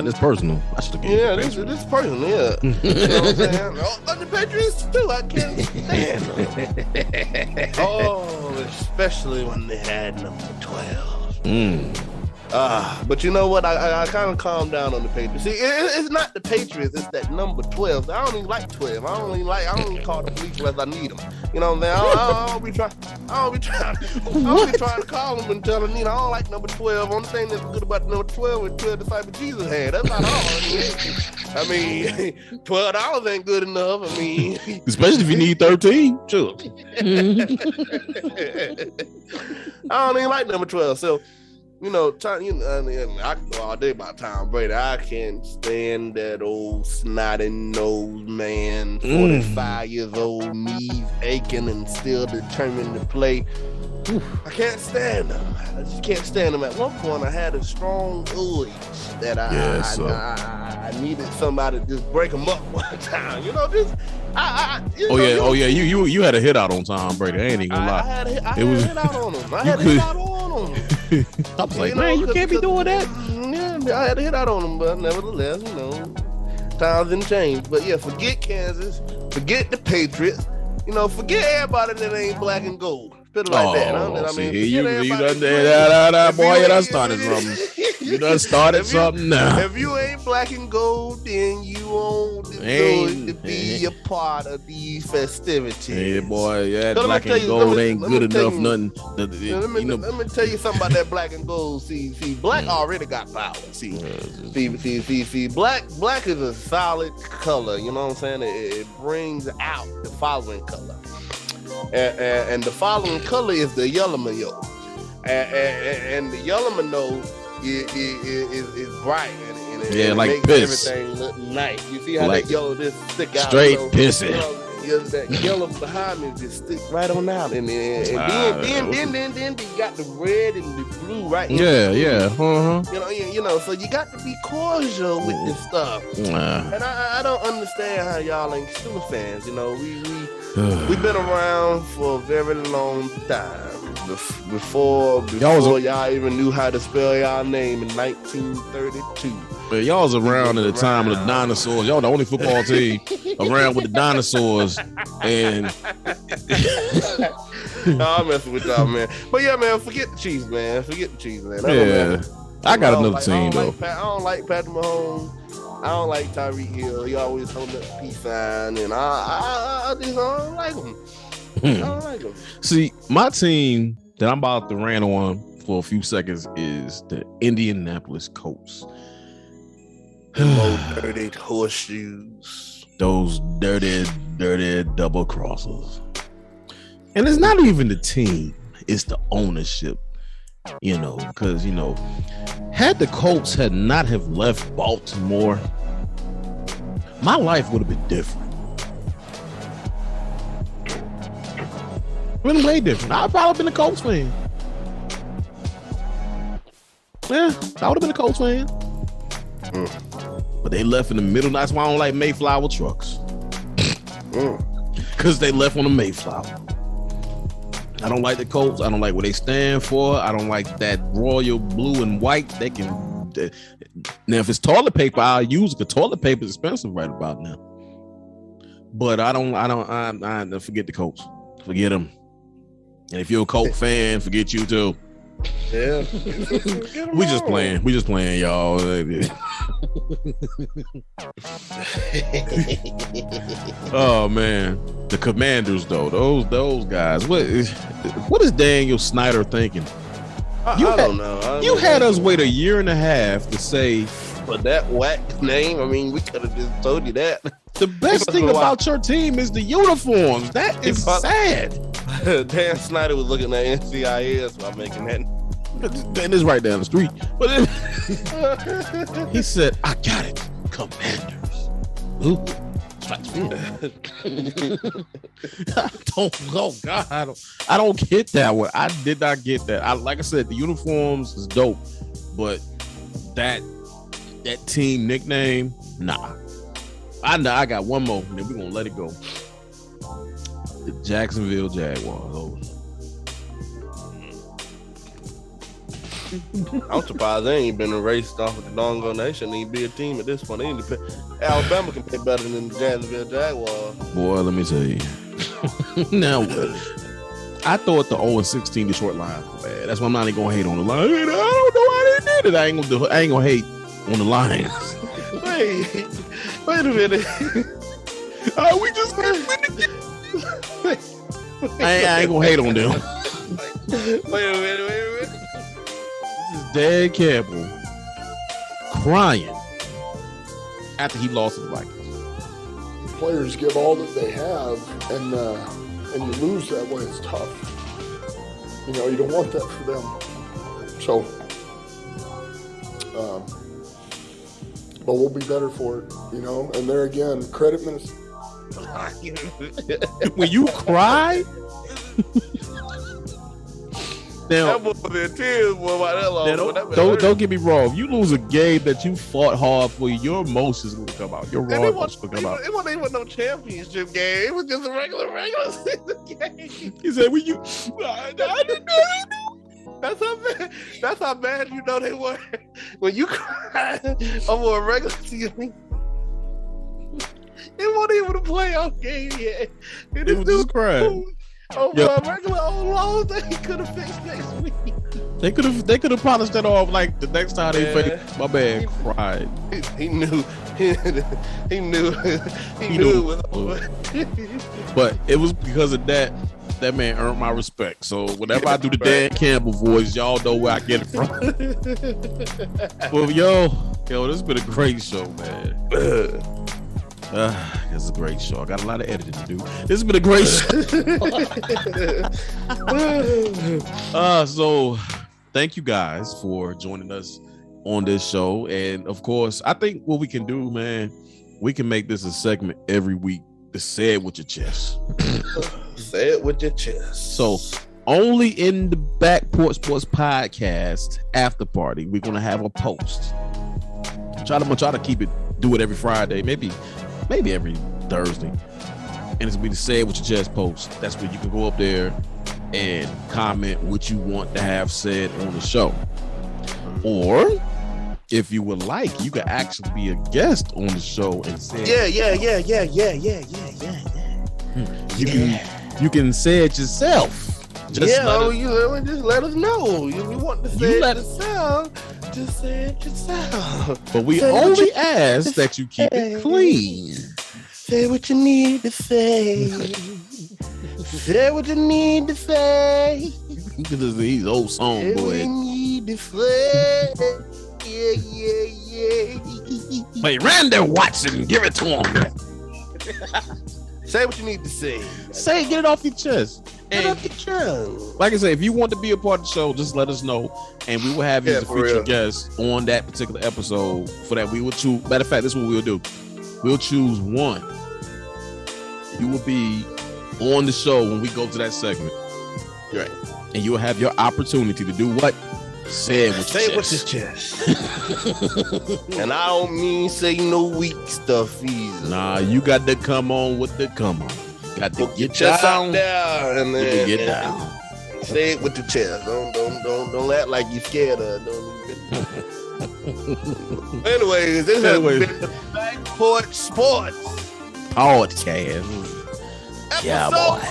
this personal. I should have given this personal, yeah. You know what I'm saying? Oh, the Patriots too. I can't stand them. Oh, especially when they had number 12. But you know what? I kind of calmed down on the Patriots. See, it's not the Patriots. It's that number 12. I don't even like 12. I don't even call the police unless I need them. You know what I'm saying? I don't be trying to call them and tell them, I don't like number 12. Only thing that's good about number 12 is 12 disciples Jesus had. That's not all. I mean, $12 ain't good enough. I mean, especially if you need 13. Sure. I don't even like number 12. So, I can go all day about Tom Brady. I can't stand that old snotty nose man, 45 years old, knees aching and still determined to play. I can't stand him. I just can't stand him. At one point, I had a strong urge that I needed somebody to just break him up one time. You had a hit out on Tom Brady. I ain't even gonna lie. I had a hit out on him. I was like, man, you can't be doing that. Yeah, I had a hit out on him, but nevertheless, times didn't change. But yeah, forget Kansas, forget the Patriots, forget everybody that ain't black and gold. Put it like that. You done started something. You done started something now. If you ain't black and gold, then you won't deserve to be a part of these festivities. Hey, boy, black and gold ain't good enough. Nothing. Let me tell you something about that black and gold. See, black already got power. See, black is a solid color. You know what I'm saying? It brings out the following color. And the following color is the yellow manure, and the yellow manure is bright and it like makes piss. Everything look nice. You see how like that yellow just stick out? Straight pissing. That yellow behind me just stick right on out, and then you got the red and the blue right. Yeah. So you got to be cordial with this stuff. And I don't understand how y'all ain't Steelers fans. We've been around for a very long time. Before y'all even knew how to spell y'all name in 1932. But y'all was around at the time of the dinosaurs. Y'all the only football team around with the dinosaurs. And no, I'm messing with y'all, man. But yeah, man, forget the Chiefs, man. I got another team though. I don't like Patrick Mahomes. I don't like Tyreek Hill. He always holding up the peace sign, and I just don't like him. I don't like him. See, my team that I'm about to rant on for a few seconds is the Indianapolis Colts. Those dirty horseshoes. Those dirty double crossers. And it's not even the team, it's the ownership. Because had the Colts had not have left Baltimore, my life would have been different. Been way different. I'd probably been a Colts fan. Yeah, I would have been a Colts fan. But they left in the middle. That's why I don't like Mayflower trucks. Because they left on the Mayflower. I don't like the Colts. I don't like what they stand for. I don't like that royal blue and white. Now, if it's toilet paper, I'll use it. Because toilet paper is expensive right about now. But I forget the Colts. Forget them. And if you're a Colt fan, forget you too. Yeah. We just playing, y'all. Oh man, the Commanders though, those guys. What is Daniel Snyder thinking? I don't know. You had us wait a year and a half to say, but that whack name. I mean, we could have just told you that. The best thing about your team is the uniforms. That is sad. Dan Snyder was looking at NCIS while making that. And it's right down the street. But he said, I got it. Commanders. Ooh. I don't get that one. I did not get that. Like I said, the uniforms is dope, but that team nickname, nah. I got one more, and then we're gonna let it go. The Jacksonville Jaguars. I'm surprised they ain't been erased off of the Dongo Nation. They ain't be a team at this point. Alabama can play better than the Jacksonville Jaguars. Boy, let me tell you. Now what? I thought the 0-16 Detroit Lions were bad. That's why I'm not even gonna hate on the line. I don't know why already did it. I ain't gonna hate on the Lions. Wait a minute. We just I ain't gonna hate on them. Wait a minute. This is Dan Campbell crying after he lost to the Vikings. Players give all that they have, and you lose that way. It's tough. You know, you don't want that for them. So, but we'll be better for it. You know, and there again, credit Minnesota. When you cry. Now, that boy was in tears, boy, about that long. Don't get me wrong. If you lose a game that you fought hard for, your emotions will come out. Your raw emotions will come out. It wasn't even no championship game. It was just a regular season game. He said, "When you, I didn't know." That's how bad you know they were. When you cry over a regular season. It wasn't even a playoff game yet. It was just crying. Over a regular old loss that he could have fixed next week. They could have polished that off like the next time they faced. My man cried. He knew. He knew it was over. But it was because of that man earned my respect. So whenever I do the Dan Campbell voice, y'all know where I get it from. Well, yo, this has been a great show, man. It's a great show. I got a lot of editing to do. This has been a great show. So thank you guys for joining us on this show. And of course, I think what we can do, man, we can make this a segment every week to say it with your chest. Say it with your chest. So only in the Back Porch Sports Podcast after party, we're gonna have a post. Try to keep it, do it every Friday, maybe every Thursday. And it's gonna be the Say It With Your Chest post. That's where you can go up there and comment what you want to have said on the show. Or if you would like, you could actually be a guest on the show and say, You can say it yourself. Just let us know. You want to say it yourself. Just say it yourself. But we only ask that you keep it clean. Say what you need to say. Say what you need to say. He's old song, say boy. What you need to say. Yeah. Hey, Randy Watson, give it to him. Say what you need to say. Say it, get it off your chest. Get off your chest. Like I said, if you want to be a part of the show, just let us know, and we will have you as a featured guest on that particular episode. For that, we will choose. Matter of fact, this is what we'll do. We'll choose one. You will be on the show when we go to that segment, right? And you will have your opportunity to do what? Say it with your chest. And I don't mean say no weak stuff either. Nah, you got to come on with the come on. Got to get chest down, out there and then get down. Say it with the chest. Don't act like you're scared of it. Anyways, this has been the Back Porch Sports Podcast. Episode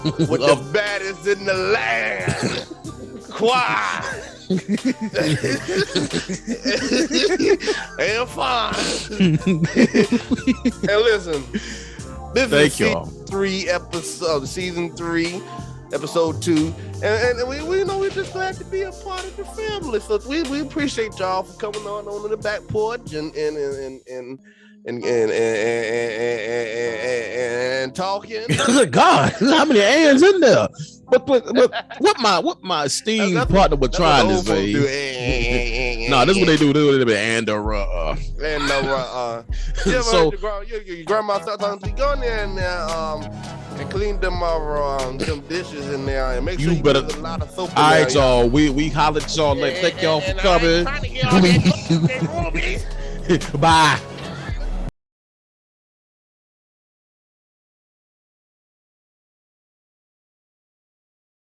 2 with the baddest in the land. Quan and Fonz. And listen, this is season 3, episode 2, and we know we're just glad to be a part of the family. So we appreciate y'all for coming on the Back Porch and talking. God, how many hands in there? But what my esteemed partner would try to say. No, this is what they do. They do so your grandma start talking to you. Go in there and clean them dishes in there and make sure you better a lot of soap. All right, y'all. We holler at y'all. Thank y'all for coming. Bye.